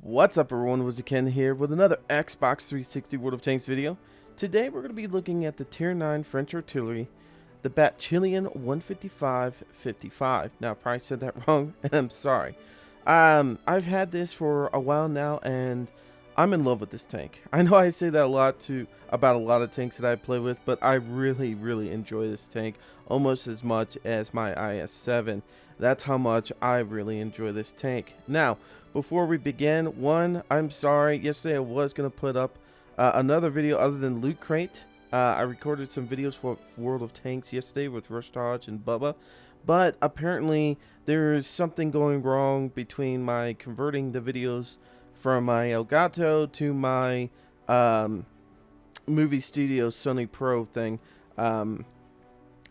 What's up everyone, WizardKen here with another Xbox 360 World of Tanks video. Today we're going to be looking at the Tier 9 French artillery, the Chatillon 155-55. Now I probably said that wrong and I'm sorry. I've had this for a while now and I'm in love with this tank. I know I say that a lot about a lot of tanks that I play with, but I really enjoy this tank almost as much as my IS-2. That's how much I really enjoy this tank. Now, before we begin, I'm sorry. Yesterday I was going to put up another video other than Loot Crate. I recorded some videos for World of Tanks yesterday with Rush Dodge and Bubba. But apparently there's something going wrong between my converting the videos from my Elgato to my movie studio Sony Pro thing.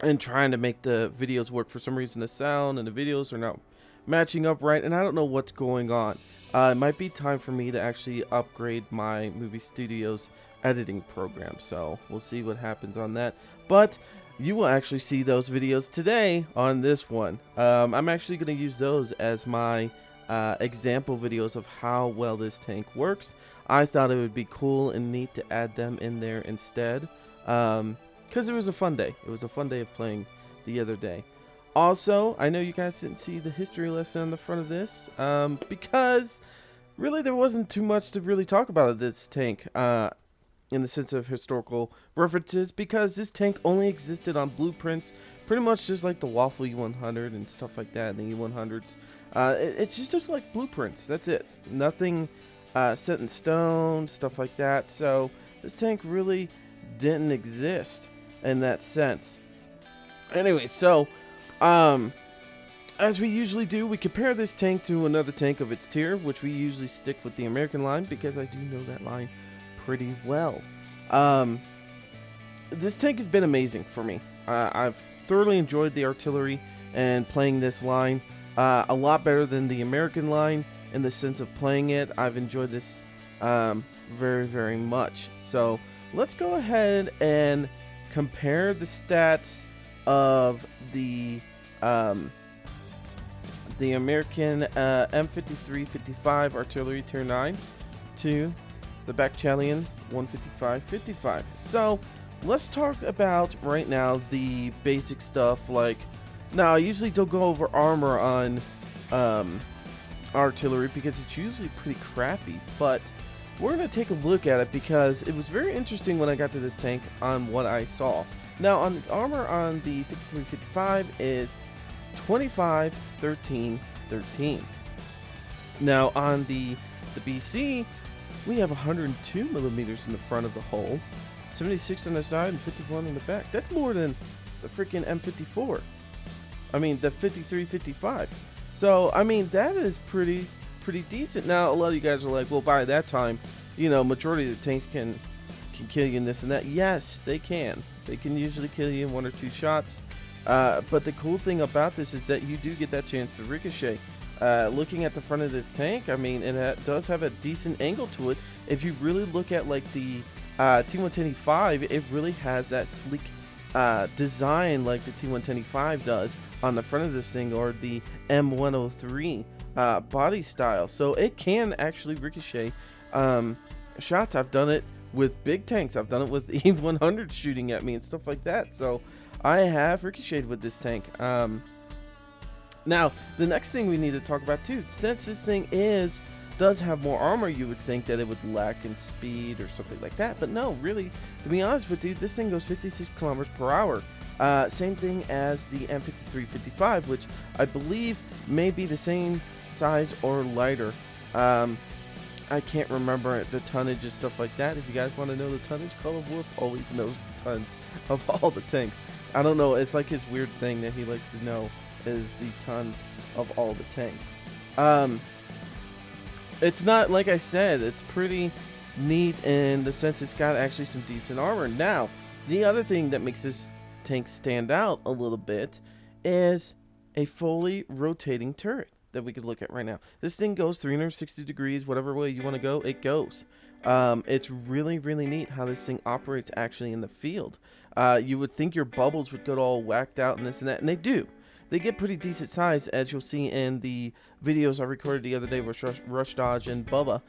And trying to make the videos work. For some reason the sound and the videos are not matching up right, and I don't know what's going on. It might be time for me to actually upgrade my movie studio's editing program, so we'll see what happens on that. But you will actually see those videos today on this one. I'm actually going to use those as my example videos of how well this tank works. I thought it would be cool and neat to add them in there instead, because it was a fun day. It was a fun day of playing the other day. Also, I know you guys didn't see the history lesson on the front of this, because really there wasn't too much to really talk about of this tank, in the sense of historical references, because this tank only existed on blueprints, pretty much just like the Waffle E100 and stuff like that, and the E100s. It's just like blueprints, that's it. Nothing set in stone, stuff like that, so this tank really didn't exist in that sense. Anyway, so as we usually do, we compare this tank to another tank of its tier, which we usually stick with the American line because I do know that line pretty well. This tank has been amazing for me. I've thoroughly enjoyed the artillery and playing this line a lot better than the American line in the sense of playing it. I've enjoyed this very much. So let's go ahead and compare the stats of the American M53-55 artillery tier 9 to the Chatillon 155-55. So let's talk about right now the basic stuff. Like, now I usually don't go over armor on artillery because it's usually pretty crappy, but we're going to take a look at it because it was very interesting when I got to this tank on what I saw. Now, on the armor on the 53-55 is 25, 13, 13. Now, on the BC, we have 102 millimeters in the front of the hull, 76 on the side, and 51 in the back. That's more than the freaking M54. I mean, the 53-55. So, I mean, that is pretty decent. Now, a lot of you guys are like, well, by that time, you know, majority of the tanks can kill you in this and that. Yes, they can. They can usually kill you in 1 or 2 shots. But the cool thing about this is that you do get that chance to ricochet. Looking at the front of this tank, I mean, it does have a decent angle to it. If you really look at like the T110E5, it really has that sleek design like the T110E5 does on the front of this thing, or the M103 body style. So it can actually ricochet shots. I've done it with big tanks. I've done it with E100 shooting at me and stuff like that. So I have ricocheted with this tank. Now, the next thing we need to talk about too, since this thing does have more armor, you would think that it would lack in speed or something like that. But no, really, to be honest with you, this thing goes 56 kilometers per hour. Same thing as the M53-55, which I believe may be the same size or lighter. I can't remember the tonnage and stuff like that. If you guys want to know the tonnage, Call of Wolf always knows the tons of all the tanks. I don't know, it's like his weird thing that he likes to know is the tons of all the tanks. It's not, like I said, it's pretty neat in the sense it's got actually some decent armor. Now, the other thing that makes this tank stand out a little bit is a fully rotating turret that we could look at right now. This thing goes 360 degrees, whatever way you want to go, it goes. It's really neat how this thing operates actually in the field. You would think your bubbles would get all whacked out and this and that, and they do. they get pretty decent size, as you'll see in the videos I recorded the other day with Rush Dodge and Bubba.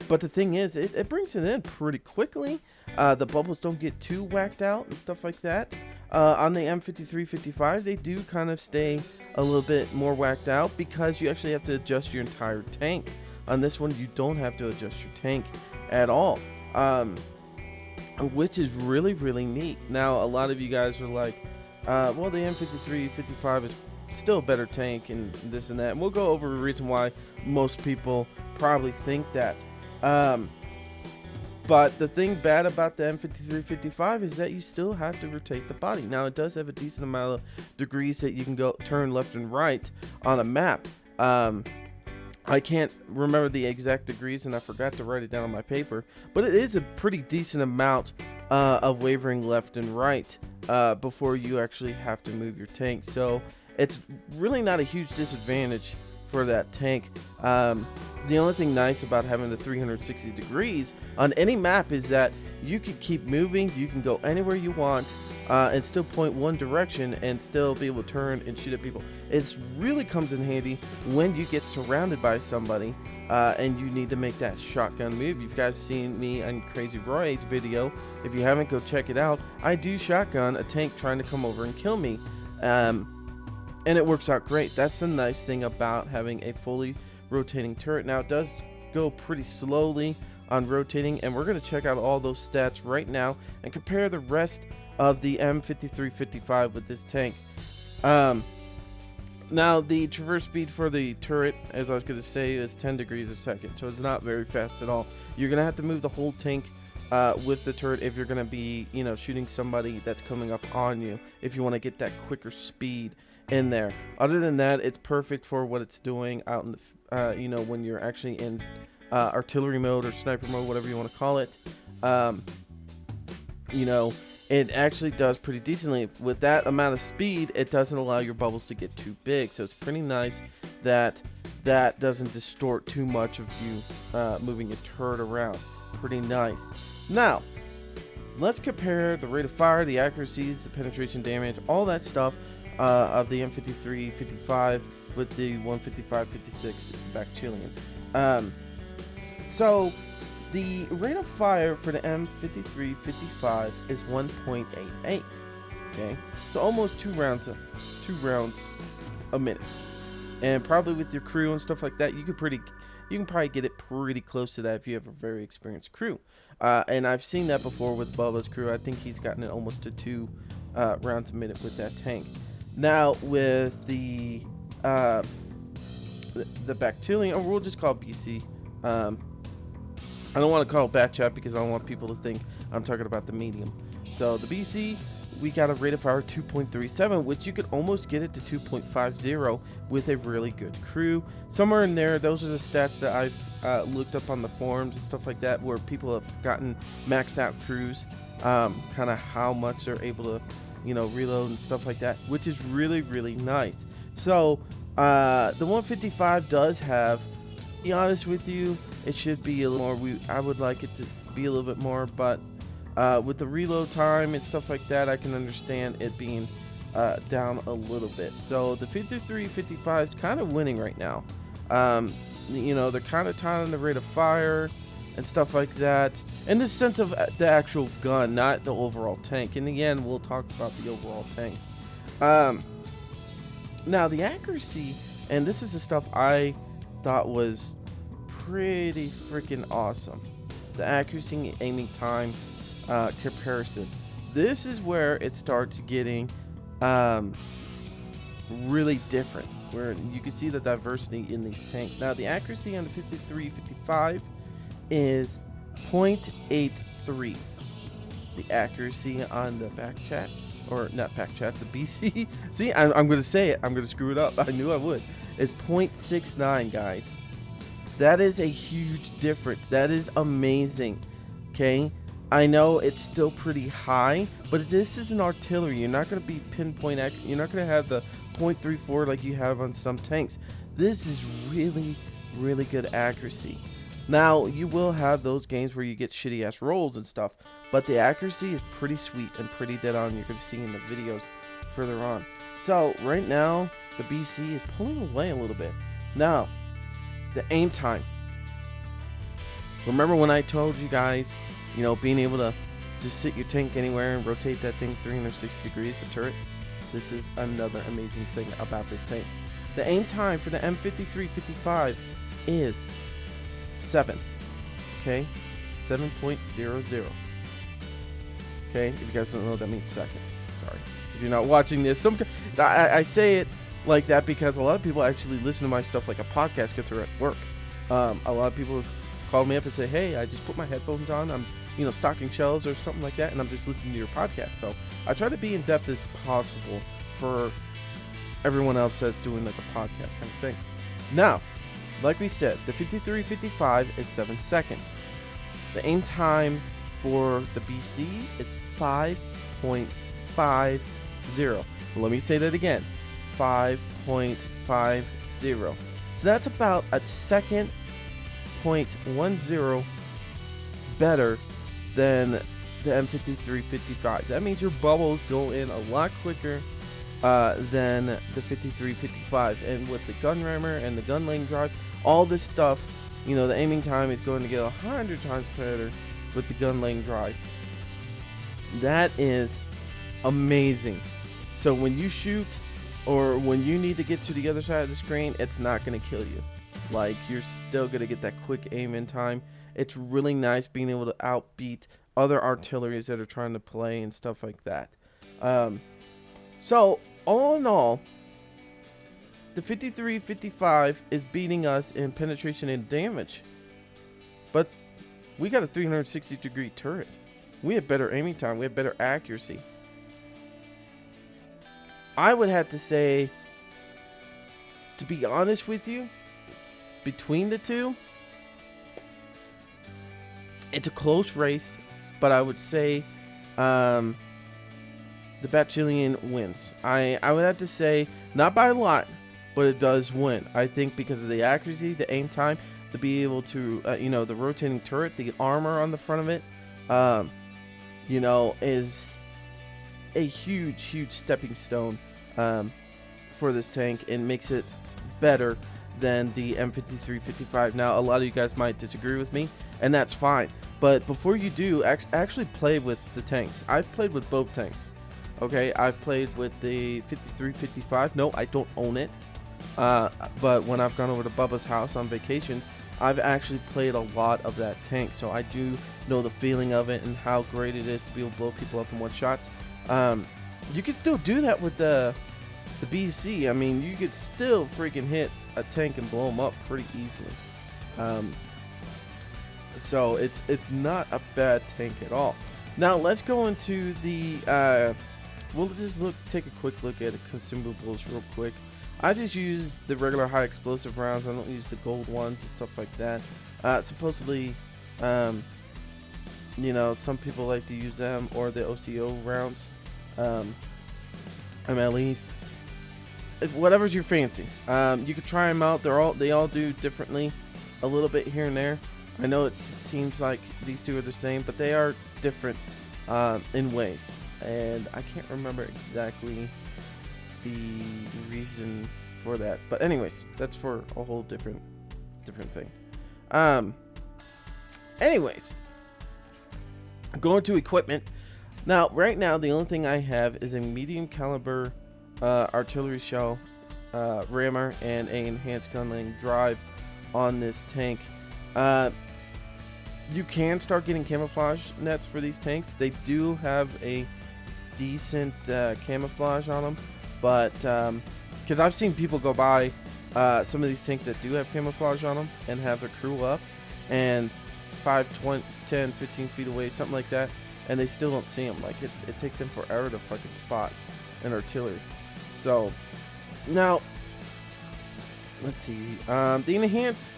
But the thing is, it brings it in pretty quickly. The bubbles don't get too whacked out and stuff like that. On the M5355, they do kind of stay a little bit more whacked out because you actually have to adjust your entire tank. On this one, you don't have to adjust your tank at all, which is really, really neat. Now, a lot of you guys are like, well, the M5355 is still a better tank and this and that. And we'll go over the reason why most people probably think that. But the thing bad about the M5355 is that you still have to rotate the body. Now, it does have a decent amount of degrees that you can go turn left and right on a map. I can't remember the exact degrees, and I forgot to write it down on my paper, but it is a pretty decent amount of wavering left and right before you actually have to move your tank. So it's really not a huge disadvantage for that tank. The only thing nice about having the 360 degrees on any map is that you can keep moving, you can go anywhere you want, and still point one direction and still be able to turn and shoot at people. It really comes in handy when you get surrounded by somebody and you need to make that shotgun move. You guys seen me on Crazy Roy's video. If you haven't, go check it out. I do shotgun a tank trying to come over and kill me, and it works out great. That's the nice thing about having a fully rotating turret. Now, it does go pretty slowly on rotating, and we're going to check out all those stats right now and compare the rest of the M5355 with this tank. Now, the traverse speed for the turret, as I was going to say, is 10 degrees a second, so it's not very fast at all. You're going to have to move the whole tank with the turret if you're going to be, shooting somebody that's coming up on you, if you want to get that quicker speed in there. Other than that, it's perfect for what it's doing out in the when you're actually in artillery mode or sniper mode, whatever you want to call it. It actually does pretty decently. With that amount of speed, it doesn't allow your bubbles to get too big, so it's pretty nice that that doesn't distort too much of you moving your turret around. Pretty nice. Now, let's compare the rate of fire, the accuracies, the penetration damage, all that stuff of the M5355 with the 155-56 Chatillon. So the rate of fire for the M5355 is 1.88. Okay, so almost two rounds a minute, and probably with your crew and stuff like that, you can probably get it pretty close to that if you have a very experienced crew. And I've seen that before with Bubba's crew. I think he's gotten it almost to 2 rounds a minute with that tank. Now with the Chatillon, or we'll just call it BC. I don't want to call it back chat because I don't want people to think I'm talking about the medium. So the BC, we got a rate of fire 2.37, which you could almost get it to 2.50 with a really good crew. Somewhere in there, those are the stats that I've looked up on the forums and stuff like that, where people have gotten maxed out crews, kind of how much they're able to, reload and stuff like that, which is really, really nice. So the 155 does have, to be honest with you, it should be a little more. I would like it to be a little bit more, but with the reload time and stuff like that, I can understand it being down a little bit. So the 53-55 is kind of winning right now. They're kind of tied on the rate of fire and stuff like that, in the sense of the actual gun, not the overall tank. In the end, we'll talk about the overall tanks. Now the accuracy, and this is the stuff I thought was pretty freaking awesome. The accuracy and aiming time comparison. This is where it starts getting really different, where you can see the diversity in these tanks. Now the accuracy on the 53-55 is 0.83. The accuracy on the back chat, or not back chat, the BC. See, I'm going to say it. I'm going to screw it up. I knew I would. It's 0.69, guys. That is a huge difference. That is amazing. Okay, I know it's still pretty high, but this is an artillery. You're not going to be pinpoint accurate. You're not going to have the 0.34 like you have on some tanks. This is really, really good accuracy. Now, you will have those games where you get shitty ass rolls and stuff, but the accuracy is pretty sweet and pretty dead on. You're going to see in the videos further on. So right now, the BC is pulling away a little bit. Now, the aim time. Remember when I told you guys, being able to just sit your tank anywhere and rotate that thing 360 degrees, the turret? This is another amazing thing about this tank. The aim time for the M5355 is 7. Okay? 7.00. Okay? If you guys don't know, that means seconds. Sorry. If you're not watching this, I say it like that because a lot of people actually listen to my stuff like a podcast because they're at work. A lot of people have called me up and say, hey, I just put my headphones on. I'm, stocking shelves or something like that, and I'm just listening to your podcast. So I try to be in depth as possible for everyone else that's doing like a podcast kind of thing. Now, like we said, the 5355 is 7 seconds. The aim time for the BC is 5.50. Let me say that again. 5.50. So that's about a second 0.10 better than the M5355. That means your bubbles go in a lot quicker than the 5355. And with the gun rammer and the gun lane drive, all this stuff, the aiming time is going to get 100 times better with the gun lane drive. That is amazing. So when you shoot or when you need to get to the other side of the screen, it's not going to kill you. Like, you're still going to get that quick aim in time. It's really nice being able to outbeat other artilleries that are trying to play and stuff like that. So, all in all, the 5355 is beating us in penetration and damage. But we got a 360 degree turret. We have better aiming time. We have better accuracy. I would have to say, to be honest with you, between the two, it's a close race, but I would say the Chatillon wins. I would have to say, not by a lot, but it does win. I think because of the accuracy, the aim time, to be able to, the rotating turret, the armor on the front of it, is a huge stepping stone for this tank and makes it better than the M5355. Now, a lot of you guys might disagree with me, and that's fine. But before you do, actually play with the tanks. I've played with both tanks. Okay, I've played with the 5355. No, I don't own it. But when I've gone over to Bubba's house on vacations, I've actually played a lot of that tank. So I do know the feeling of it and how great it is to be able to blow people up in one shots. You can still do that with the BC. I mean, you could still freaking hit a tank and blow them up pretty easily. So it's not a bad tank at all. Now let's go into the we'll just take a quick look at the consumables real quick. I just use the regular high explosive rounds. I don't use the gold ones and stuff like that. Supposedly, some people like to use them, or the OCO rounds, MLEs. Whatever's your fancy. You could try them out. They all do differently, a little bit here and there. I know it seems like these two are the same, but they are different in ways. And I can't remember exactly the reason for that. But anyways, that's for a whole different thing. Anyways, going to equipment. Now, right now, the only thing I have is a medium caliber artillery shell rammer and an enhanced gun lane drive on this tank. You can start getting camouflage nets for these tanks. They do have a decent camouflage on them, but because I've seen people go by some of these tanks that do have camouflage on them and have their crew up and 5, 20, 10, 15 feet away, something like that, and they still don't see them. Like, it takes them forever to fucking spot an artillery. So now let's see, the enhanced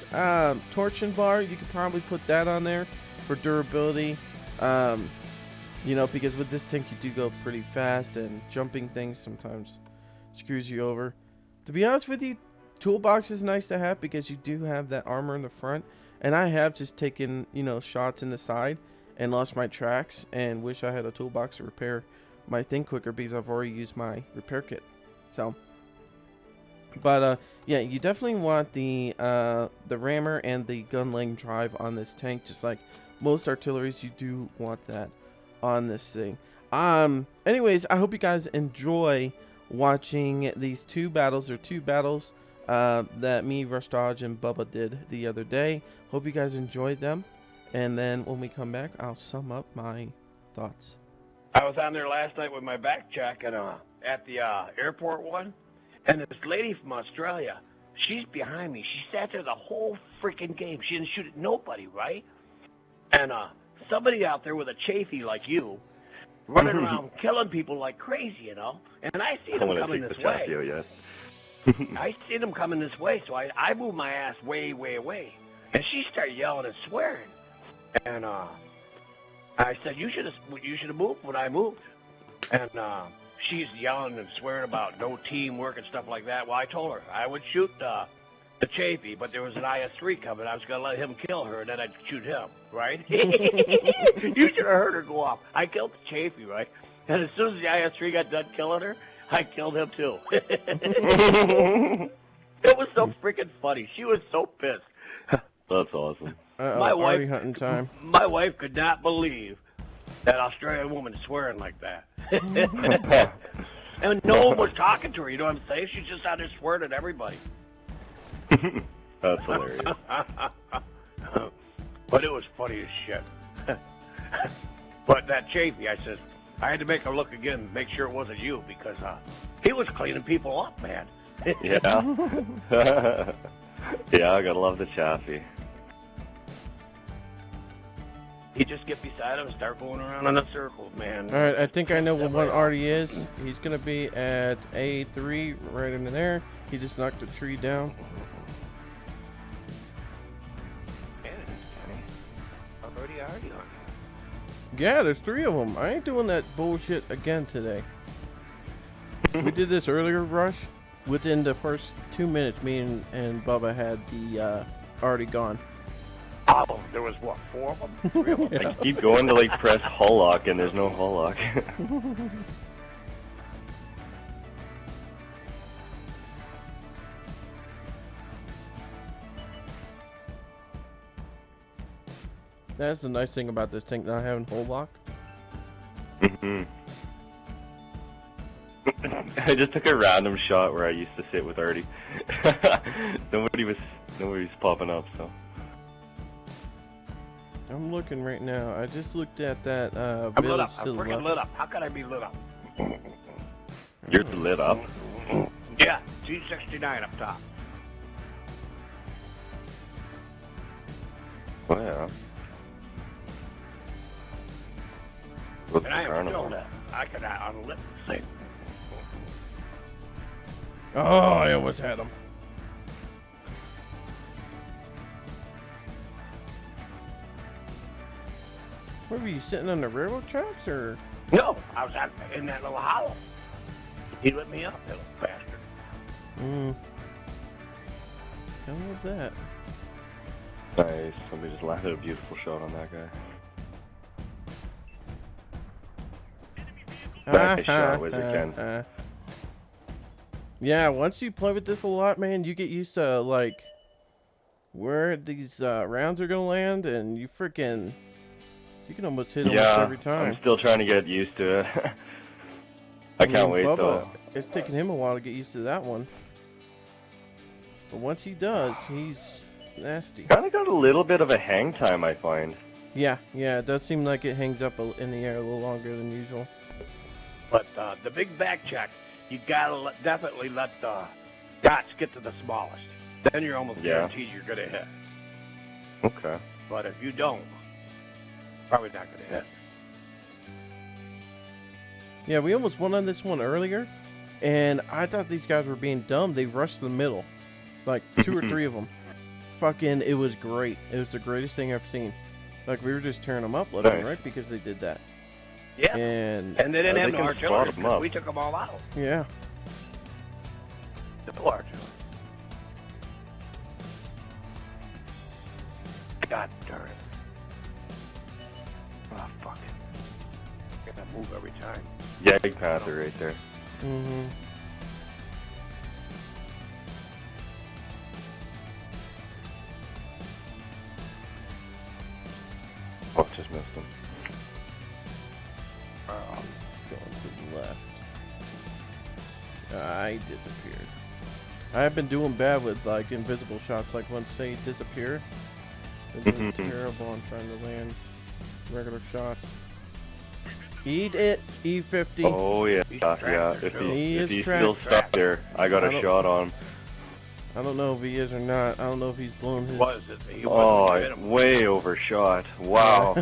torsion bar, you could probably put that on there for durability, because with this tank you do go pretty fast, and jumping things sometimes screws you over. To be honest with you, toolbox is nice to have because you do have that armor in the front, and I have just taken shots in the side and lost my tracks and wish I had a toolbox to repair my thing quicker because I've already used my repair kit. So, but yeah, you definitely want the rammer and the gun length drive on this tank, just like most artilleries. You do want that on this thing. Anyways, I hope you guys enjoy watching these two battles that me, Rush Dodge, and Bubba did the other day. Hope you guys enjoyed them, and then when we come back, I'll sum up my thoughts. I was on there last night with my backpack and at the airport one, and this lady from Australia, she's behind me. She sat there the whole freaking game. She didn't shoot at nobody, right? And somebody out there with a chafee like you, running around killing people like crazy, you know. And I see them coming this way. I see them coming this way, so I moved my ass way, way away. And she started yelling and swearing. And I said, you should have moved when I moved. And she's yelling and swearing about no teamwork and stuff like that. Well, I told her I would shoot the chafee, but there was an IS-3 coming. I was going to let him kill her, and then I'd shoot him, right? You should have heard her go off. I killed the chafee, right? And as soon as the IS-3 got done killing her, I killed him too. It was so freaking funny. She was so pissed. That's awesome. My wife, hunting time. My wife could not believe that Australian woman swearing like that. And no one was talking to her, you know what I'm saying? She's just out there swearing at everybody. That's hilarious. But it was funny as shit. But that chafee, I said, I had to make her look again, make sure it wasn't you, because he was cleaning people up, man. Yeah. Yeah, I gotta love the chassis. You just get beside him and start going around in a circle, man. All right, I think I know what arty is. He's gonna be at A3 right in there. He just knocked a tree down. Already on. Yeah, there's 3 of them. I ain't doing that bullshit again today. We did this earlier, Rush. Within the first 2 minutes, me and Bubba had the arty gone. Oh, there was what, 4 of them? 3 of them? Yeah. I keep going to like press hull lock and there's no hull lock. That's the nice thing about this tank not having hull lock. I just took a random shot where I used to sit with Arty. Nobody was popping up, so. I'm looking right now. I just looked at that I'm village lit up. I'm to the freaking left. lit up. How could I be lit up? You're lit up? Yeah, G69 up top. Oh yeah. What's And the I am carnival? still lit. I could unlit the thing. Oh, I almost had him. Where were you, sitting on the railroad tracks, or? No, I was out in that little hollow. He lit me up, little bastard. Tell me that. Nice. Somebody just landed a beautiful shot on that guy. Nice shot, WizardKen. Yeah, once you play with this a lot, man, you get used to, like, where these rounds are gonna land, and you can almost hit almost every time. I'm still trying to get used to it. I can't wait, Bubba, though. It's taking him a while to get used to that one. But once he does, he's nasty. Kind of got a little bit of a hang time, I find. Yeah, it does seem like it hangs up in the air a little longer than usual. But the big back check, you gotta definitely let the dots get to the smallest. Then you're almost guaranteed you're gonna hit. Okay. But if you don't, probably not gonna hit. Yeah, we almost won on this one earlier, and I thought these guys were being dumb. They rushed the middle, like 2 or 3 of them. Fucking, it was great. It was the greatest thing I've seen. Like, we were just tearing them up left and right because they did that. Yeah. And they didn't have no can artillery. spot 'em up. We took them all out. yeah. No artillery. God darn it. Oh, fuck it. Gotta move every time. Yeah, big Panther right there. missed him. Going to the left. I disappeared. I've been doing bad with like invisible shots. Like once they disappear, they're doing terrible on trying to land regular shots. Eat it, E50. Oh yeah, yeah. If he's still stuck there, I got a shot on him. I don't know if he is or not. I don't know if he's blown his. Oh, way overshot. Wow.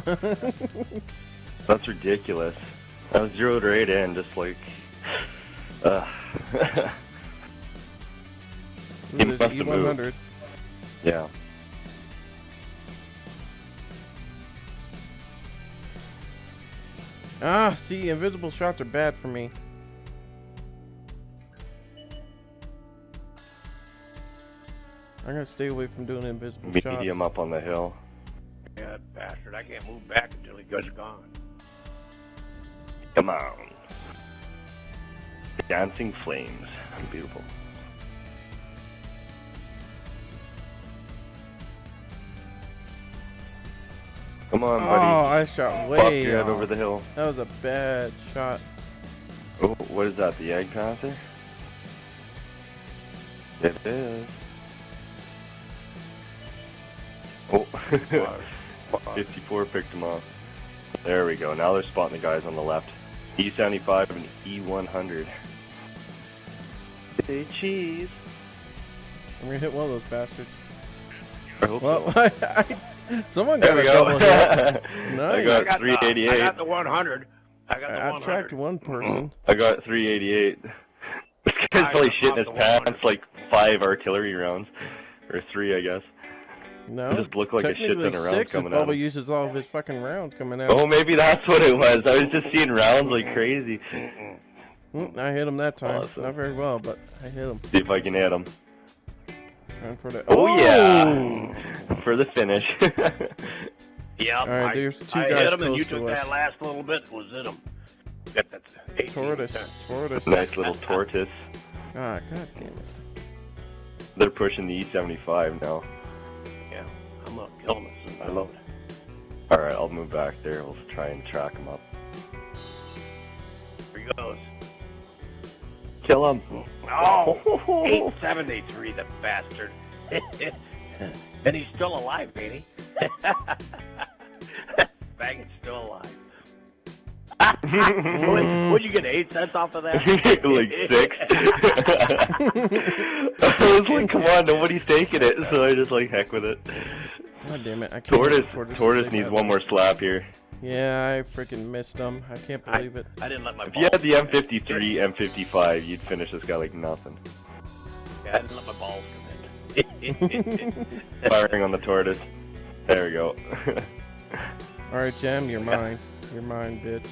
That's ridiculous. I was zeroed right in, just like. He must have E100. moved. Yeah. Ah, see, invisible shots are bad for me. I'm gonna stay away from doing invisible shots. Medium up on the hill. Yeah, bastard. I can't move back until he goes gone. Come on. Dancing flames. Beautiful. Come on, buddy. Oh, I shot way Pop your head off. over the hill. That was a bad shot. Oh, what is that? The egg panther? It is. Oh, 54 picked him off. There we go. Now they're spotting the guys on the left. E75 and E100. Say cheese. I'm gonna hit one of those bastards. I hope Well, so. someone There got we a go. double hit. Nice. I got 388. I got the 100. I got the 100. I tracked one person. I got 388. This guy's probably shitting his pants like 5 artillery rounds. Or 3, I guess. No, It just looked like a shit ton of rounds 6 coming if out. Bubba uses all of his fucking rounds coming out. Oh, maybe that's what it was. I was just seeing rounds like crazy. I hit him that time. Awesome. Not very well, but I hit him. See if I can hit him. Trying for the... Oh, yeah! For the finish. Yeah, Alright, there's 2 I guys hit him and close you to took us. that last little bit was in him. Got that 18%. Tortoise. Nice little tortoise. Ah, god damn it. They're pushing the E75 now. Yeah, I'm gonna kill him as soon as I load. Alright, I'll move back there. We'll try and track him up. Here he goes. Kill him! Oh, 873, the bastard. And he's still alive, ain't he? Faggot's still alive. What'd you get, 8 cents off of that? Like 6. I was like, come on, nobody's taking it. So I just like, heck with it. God damn it. I can't Tortoise needs one more slap here. Yeah, I freaking missed him. I can't believe it. I didn't let my If you had the M53, M55, you'd finish this guy like nothing. Yeah, I didn't let my balls come in. Firing on the tortoise. There we go. Alright, Jam, you're mine. You're mine, bitch.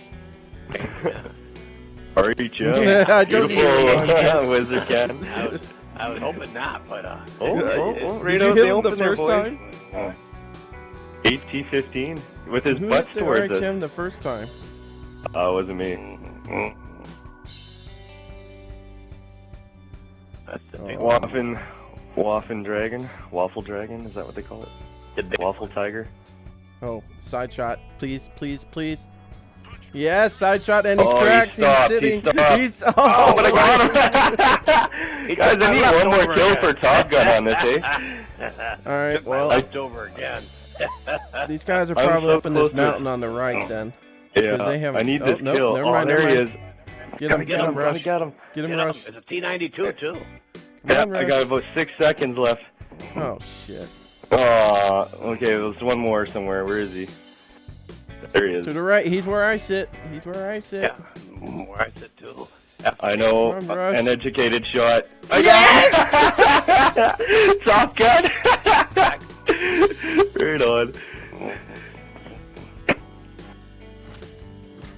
Arty, Jim. I told you you were mine, bitch. WizardKen. I was hoping not, but Did you hit him the first time? AT-15 with his Who butt hit the towards right us. Jam the first time? It wasn't me. that's the big Waffen Dragon? Waffle Dragon? Is that what they call it? Waffle Tiger? Oh, side shot. Please, please, please. Yes, side shot, and he's Oh, he cracked. stopped, He's he sitting. stopped. He's Oh, but I got him! Guys, I need one more kill for Top Gun on this, eh? Alright, well, left over again. these guys are I'm probably so up in this close to- mountain on the right then. Yeah, they haven't- I need oh, this nope, kill. never Oh, mind, there never he mind. is. Get him, Get get him, him, Gotta Rush. get him. Get him, You know, Rush. it's a T-92 too. Come Yeah, on, I Rush. got about 6 seconds left. Oh, shit. Okay, there's one more somewhere. Where is he? There he is. To the right. He's where I sit. He's where I sit. Yeah, where I sit too. I know, Come on, Rush. an educated shot. Yes! Top Gun! Right on.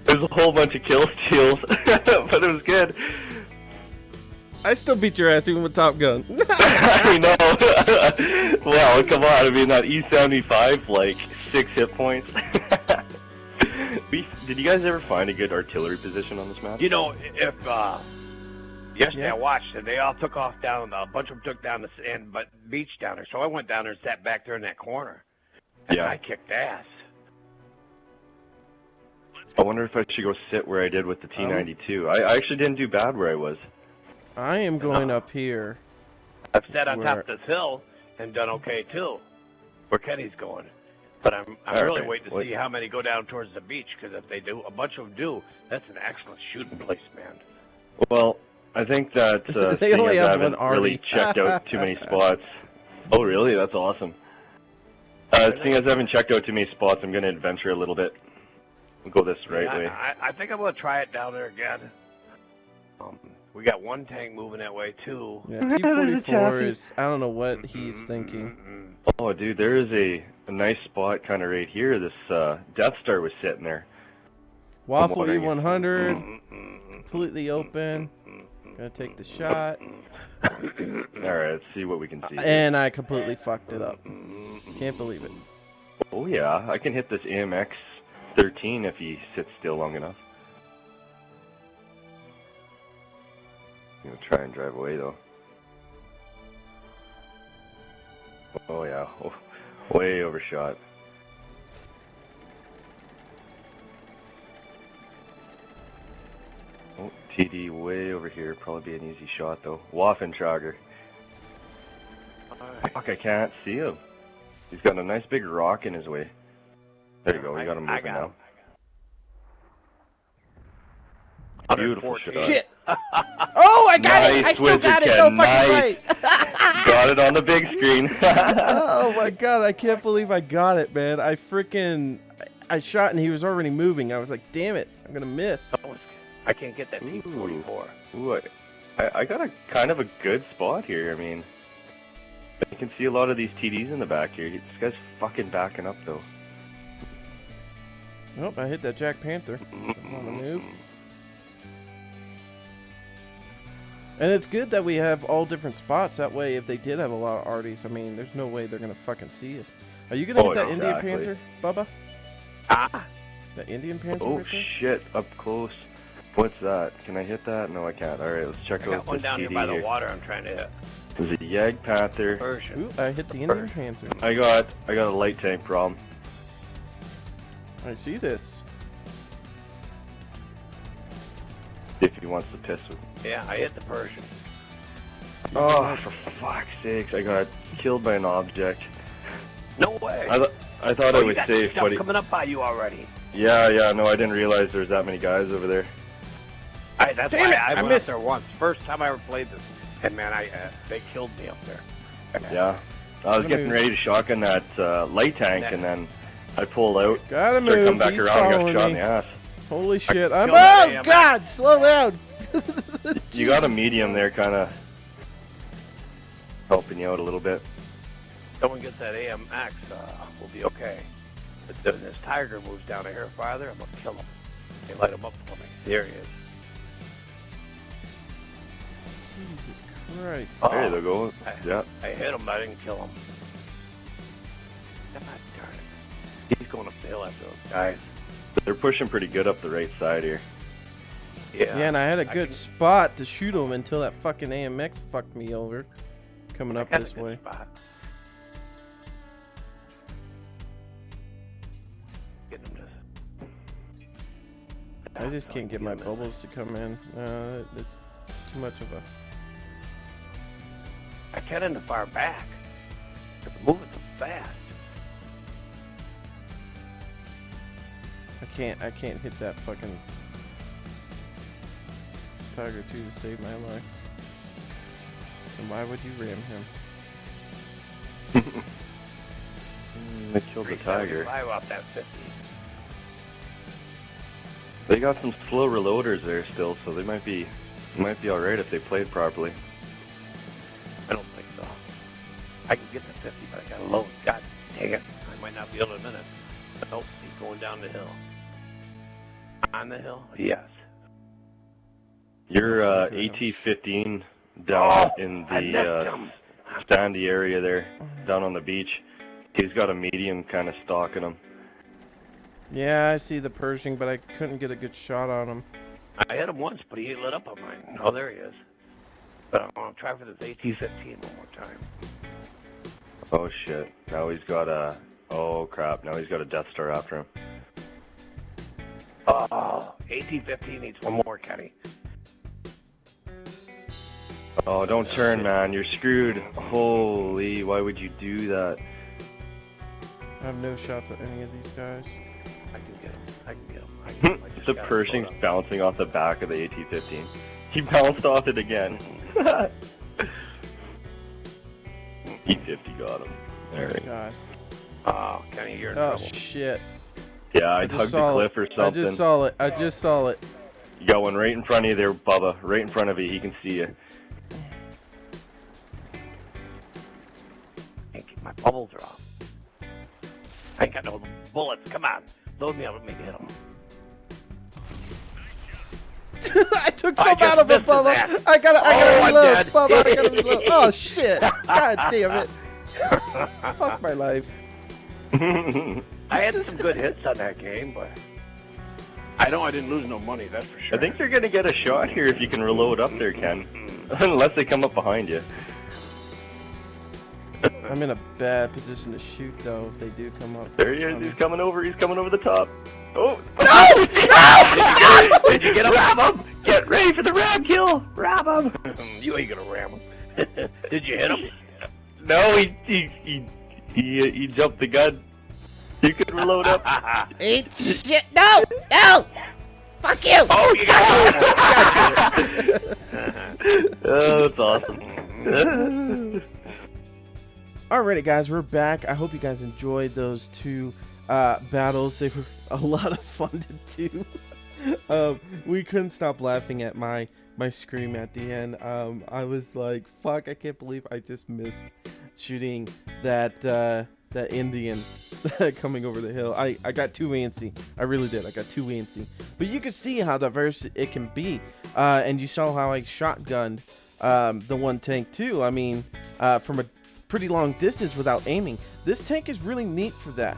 There's a whole bunch of kill steals, but it was good. I still beat your ass even with Top Gun. I know. Well, come on. I mean, that E75, like, 6 hit points. Did you guys ever find a good artillery position on this map? You know, if yesterday Yeah. I watched and they all took off down. A bunch of them took down the sand, but beach down there. So I went down there and sat back there in that corner. And Yeah. I kicked ass. I wonder if I should go sit where I did with the T-92. I actually didn't do bad where I was. I am going up here. I've sat on top of this hill and done okay too, where Kenny's going. But I'm really waiting to see how many go down towards the beach, because if they do, a bunch of them do, that's an excellent shooting place, man. Well, I think that They only have I haven't one arty. really checked out too many spots. Oh, really? That's awesome. Seeing as I haven't checked out too many spots, I'm going to adventure a little bit. We'll go this way. I think I'm going to try it down there again. We got one tank moving that way, too. Yeah, T-44 is, I don't know what he's thinking. Oh, dude, there is a nice spot kind of right here. This Death Star was sitting there. Waffle E100, completely open. Gonna take the shot. Alright, let's see what we can see. And I completely fucked it up. Can't believe it. Oh, yeah, I can hit this AMX-13 if he sits still long enough. I'm gonna try and drive away, though. Oh, yeah. Oh, way overshot. Oh, TD way over here. Probably be an easy shot, though. Waffentrager. Fuck, I can't see him. He's got a nice big rock in his way. There you go. We got him moving now. Beautiful shot. Shit! Oh, I got it! I still got it! No fucking right! Got it on the big screen. Oh my god, I can't believe I got it, man. I shot and he was already moving. I was like, damn it, I'm gonna miss. I can't get that T-44. Ooh, I got a kind of a good spot here. I mean, you can see a lot of these TDs in the back here. This guy's fucking backing up, though. Nope, I hit that Jack Panther. It's on the move. And it's good that we have all different spots. That way, if they did have a lot of arties, I mean, there's no way they're going to fucking see us. Are you going to hit that Indian Panther, Bubba? Ah! That Indian Panther? Oh, right there? shit. Up close. What's that? Can I hit that? No, I can't. Alright, let's check out this I got one down here by the water I'm trying to hit. There's a Yag Panther. Ooh, I hit the Indian Panther. I got a light tank problem. I see this. If he wants to piss with me. Yeah, I hit the Persian. Oh, for fuck's sakes, I got killed by an object. No way. I thought I was safe, buddy. Coming up by you already. Yeah, no, I didn't realize there was that many guys over there. That's why I went up there once. First time I ever played this, and man, they killed me up there. Yeah, I was getting ready to shotgun that light tank, and then I pulled out. Gotta move. Come back around and got shot in the ass. Holy shit! Oh god! Slow down. You got a medium there, kind of helping you out a little bit. Someone gets that AMX, we'll be okay. But then this Tiger moves down a hair farther, I'm gonna kill him. They light him up for me. There he is. Jesus Christ! There they go. Yeah. I hit him, but I didn't kill him. God darn it! He's going up the hill after those guys. They're pushing pretty good up the right side here. Yeah, and I had a good spot to shoot him until that fucking AMX fucked me over. Coming up this way. I just can't get my bubbles to come in. It's too much of a... I can't end the fire back. They're moving so fast. I can't hit that fucking Tiger 2 to save my life. And why would you ram him? They killed the Tiger. Fly off that 50. They got some slow reloaders there still, so they might be alright if they played properly. I don't think so. I can get the 50, but I got a load. God dang it. I might not be able to in a minute. Nope, he's going down the hill. On the hill? Yes. Your AT-15 down in the sandy area there, down on the beach. He's got a medium kind of stalking him. Yeah, I see the Pershing, but I couldn't get a good shot on him. I hit him once, but he ain't lit up on mine. Oh, there he is. But I'm going to try for this AT-15 one more time. Oh, shit. Now he's got a... Oh, crap. Now he's got a Death Star after him. Oh, 1815 needs one more, Kenny. Oh, don't turn, man. You're screwed. Holy, why would you do that? I have no shots at any of these guys. I can get him. I can get him. The Pershing's bouncing off the back of the AT-15. He bounced off it again. E-50 got him. There we go. God. Oh, Kenny, you're in Oh, trouble. shit. Yeah, I hugged the cliff or something. I just saw it. I just saw it. You got one right in front of you there, Bubba. Right in front of you. He can see you. My bubbles are off. I ain't got no bullets. Come on. Load me up and make it hit him. I took some out of it, Bubba. I gotta reload, Bubba. I gotta reload. Oh, shit. God damn it. Fuck my life. I had some good hits on that game, but I know I didn't lose no money, that's for sure. I think you're going to get a shot here if you can reload up there, Ken. Unless they come up behind you. I'm in a bad position to shoot, though, if they do come up. There he is. He's coming over. He's coming over the top. Oh! No! Did you get him? Ram him! Get ready for the ram kill! Ram him! You ain't gonna ram him. Did you hit him? No, he jumped the gun. You could reload up. Eat shit! No! No! Fuck you! Oh, you got it! Oh, that's awesome. Alrighty, guys, we're back. I hope you guys enjoyed those two battles. They were a lot of fun to do. We couldn't stop laughing at my scream at the end. I was like, "Fuck! I can't believe I just missed shooting that Indian coming over the hill." I got too antsy. I really did. I got too antsy. But you can see how diverse it can be, and you saw how I shotgunned the one tank too. I mean, from a pretty long distance without aiming. This tank is really neat for that.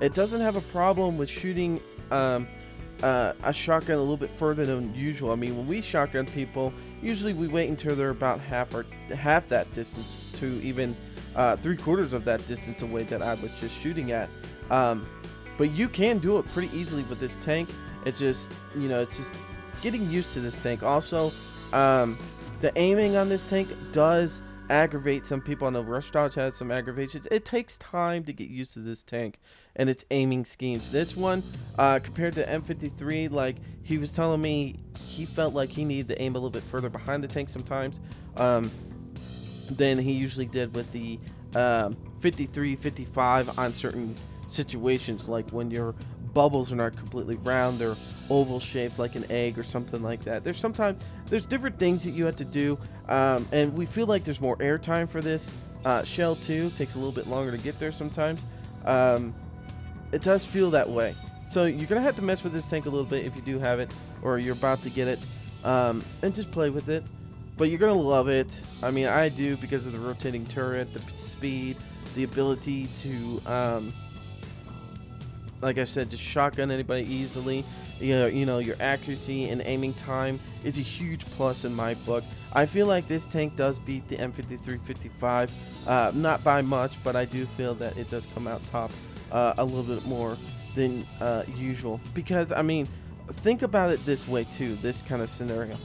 It doesn't have a problem with shooting a shotgun a little bit further than usual. I mean, when we shotgun people, usually we wait until they're about half that distance to even 3/4 of that distance away that I was just shooting at. But you can do it pretty easily with this tank. It's just, it's just getting used to this tank. Also, the aiming on this tank does aggravate some people. I know Rush Dodge has some aggravations. It takes time to get used to this tank and its aiming schemes. This one, compared to M53, like he was telling me, he felt like he needed to aim a little bit further behind the tank sometimes than he usually did with the 53, 55 on certain situations, like when your bubbles are not completely round, they're oval shaped like an egg or something like that. There's different things that you have to do, and we feel like there's more air time for this shell too. Takes a little bit longer to get there sometimes. It does feel that way, so you're gonna have to mess with this tank a little bit if you do have it or you're about to get it, and just play with it. But you're gonna love it. I mean, I do, because of the rotating turret, the speed, the ability to like I said, just shotgun anybody easily. Your accuracy and aiming time is a huge plus in my book. I feel like this tank does beat the M53-55, not by much, but I do feel that it does come out top a little bit more than usual. Because, I mean, think about it this way too, this kind of scenario.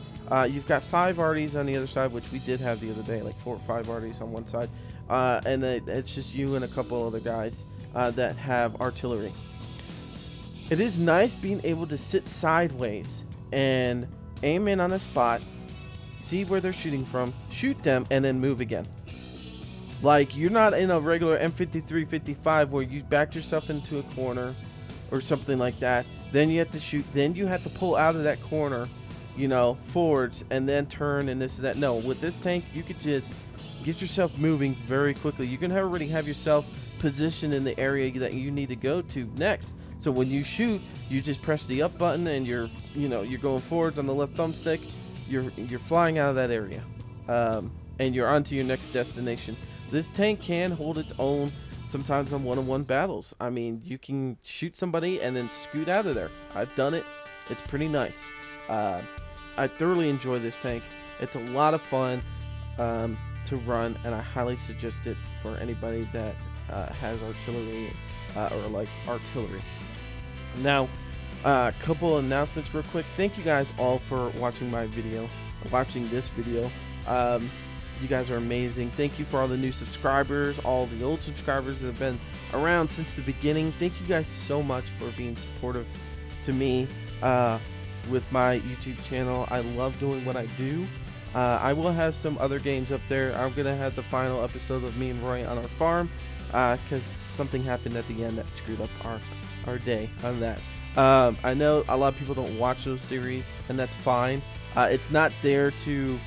You've got 5 arties on the other side, which we did have the other day, like 4 or 5 arties on one side, and it's just you and a couple other guys that have artillery. It is nice being able to sit sideways and aim in on a spot, see where they're shooting from, shoot them, and then move again. Like, you're not in a regular M53-55 where you back yourself into a corner or something like that. Then you have to shoot. Then you have to pull out of that corner, forwards, and then turn and this and that. No, with this tank, you could just get yourself moving very quickly. You can already have yourself positioned in the area that you need to go to next. So when you shoot, you just press the up button and you're going forwards on the left thumbstick. You're flying out of that area, and you're on to your next destination. This tank can hold its own sometimes on one-on-one battles. I mean, you can shoot somebody and then scoot out of there. I've done it. It's pretty nice. I thoroughly enjoy this tank. It's a lot of fun to run, and I highly suggest it for anybody that has artillery or likes artillery. Now, Couple announcements real quick. Thank you guys all for watching this video. You guys are amazing. Thank you for all the new subscribers, all the old subscribers that have been around since the beginning. Thank you guys so much for being supportive to me with my YouTube channel. I love doing what I do. I will have some other games up there. I'm gonna have the final episode of me and Roy on our farm because something happened at the end that screwed up our day on that. I know a lot of people don't watch those series, and that's fine. It's not there to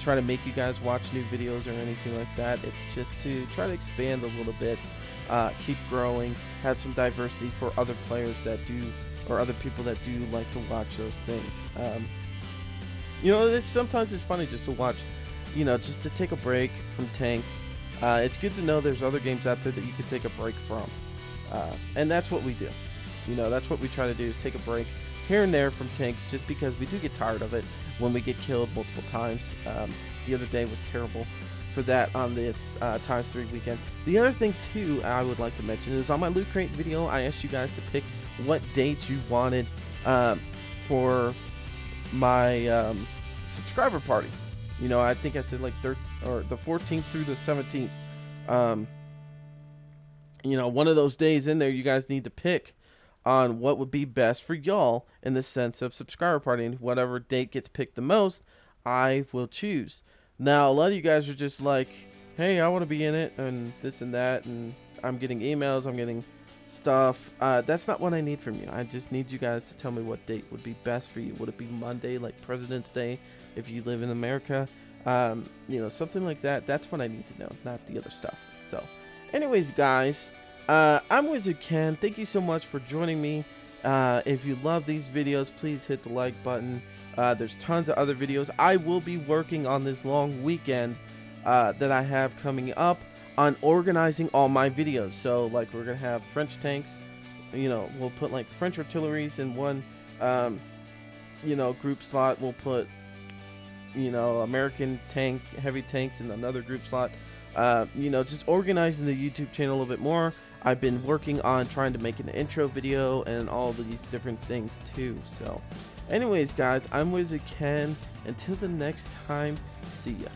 try to make you guys watch new videos or anything like that. It's just to try to expand a little bit, keep growing, have some diversity for other players that do, or other people that do like to watch those things. You know, sometimes it's funny just to watch, you know, just to take a break from tanks. It's good to know there's other games out there that you can take a break from, and that's what we do. You know, that's what we try to do, is take a break here and there from tanks, just because we do get tired of it when we get killed multiple times. The other day was terrible for that on this ×3 weekend. The other thing too I would like to mention is on my loot crate video, I asked you guys to pick what dates you wanted for my subscriber party. You know, I think I said like the 14th through the 17th. You know, one of those days in there, you guys need to pick on what would be best for y'all in the sense of subscriber party, and whatever date gets picked the most, I will choose. Now, a lot of you guys are just like, hey, I want to be in it, and this and that, and I'm getting emails, I'm getting stuff. That's not what I need from you. I just need you guys to tell me what date would be best for you. Would it be Monday, like President's Day, if you live in America? You know, something like that. That's what I need to know, not the other stuff. So, anyways, guys, I'm WizardKen. Thank you so much for joining me. If you love these videos, please hit the like button. There's tons of other videos. I will be working on this long weekend that I have coming up on organizing all my videos. So, like, we're gonna have French tanks. You know, we'll put like French artilleries in one, you know, group slot. We'll put, you know, American heavy tanks in another group slot. You know, just organizing the YouTube channel a little bit more. I've been working on trying to make an intro video and all these different things too. So anyways, guys, I'm WizardKen. Until the next time, see ya.